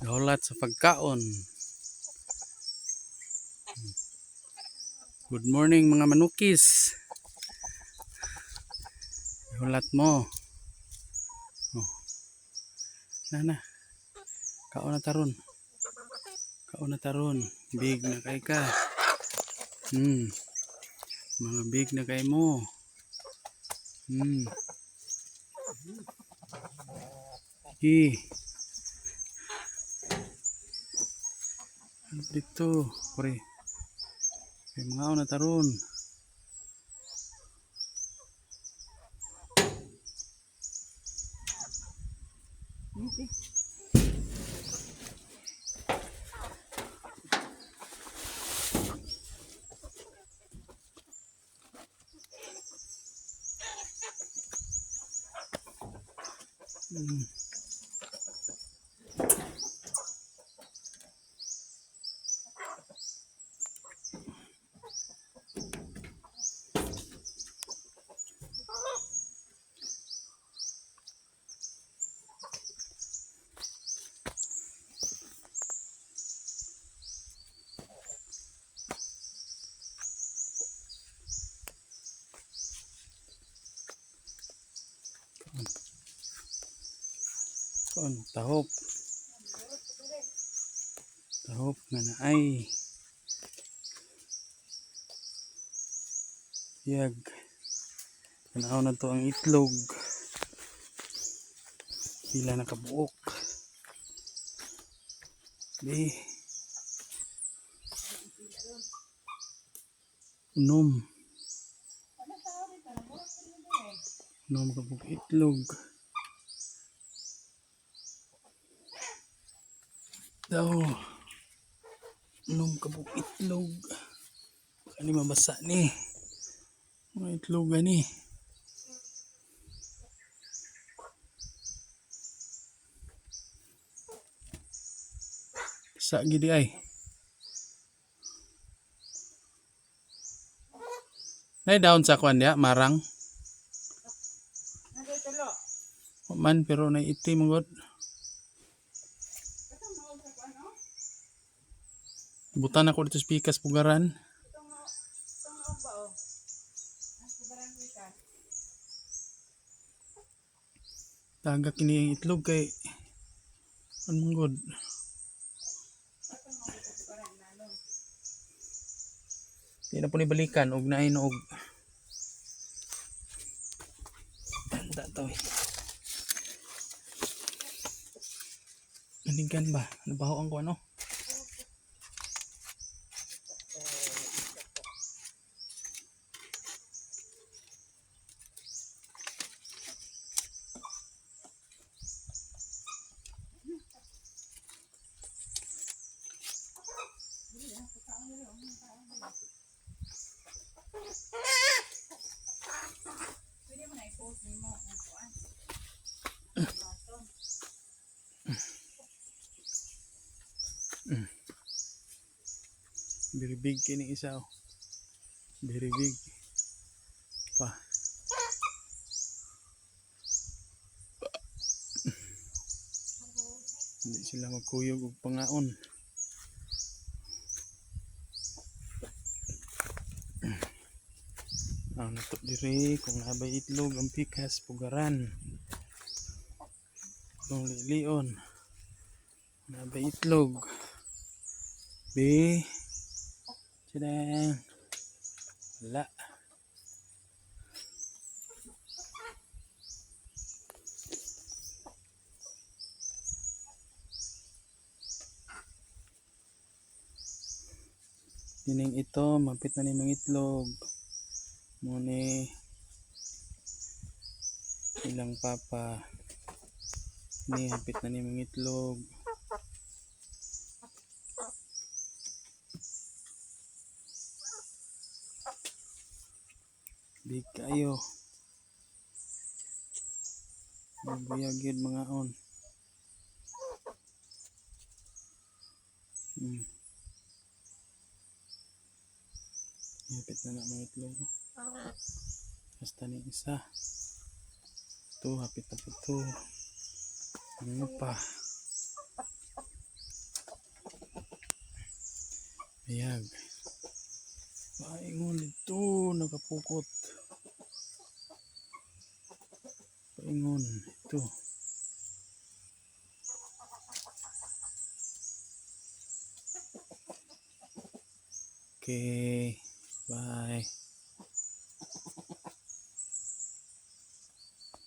Gahulat sa pagkaon. Good morning mga manukis. Gahulat mo. Oh, nana. Kaon na taron. Kaon na taron. Big na kay ka. Mga big na kay mo. Ano dito? Pre. Kay mga na taron. Kaon tahop. Tahop nga na ay. Yag. Kanaw na to ang itlog. Pila na kabuok. Di. Unom. Unom kabuok itlog. Daw. Unom kabuok itlog. Kani mabasa ni. Mga itlog ni. Sa gidi ay. Nay down sa kwan dia marang. Man pero nay itim god. Butan ako dito sa pikas pugaran. Tagak ini ang itlog kay anong god. Di na po ni balikan og nain og tanda to. Nanigan ba? Nabaho ang ko ano? Very big kini isa oh. Very big. Pa. Hindi sila magkuyog og pangaon. Natok diri kung nabay itlog ang pikas pugaran. Kung lilion. Nabay itlog. Be. Sidang. Wala. Dining ito, mapit na ni mga itlog. Muni ilang papa. Ni hapit na ni mga itlog. Big kayo. Buyagid mga on. Hapit na mga itlog. Basta ni isa. Ito, hapit na po ito. Ano pa? Ayag. Paingon ito, nakapukot. Paingon ito. Okay, bye.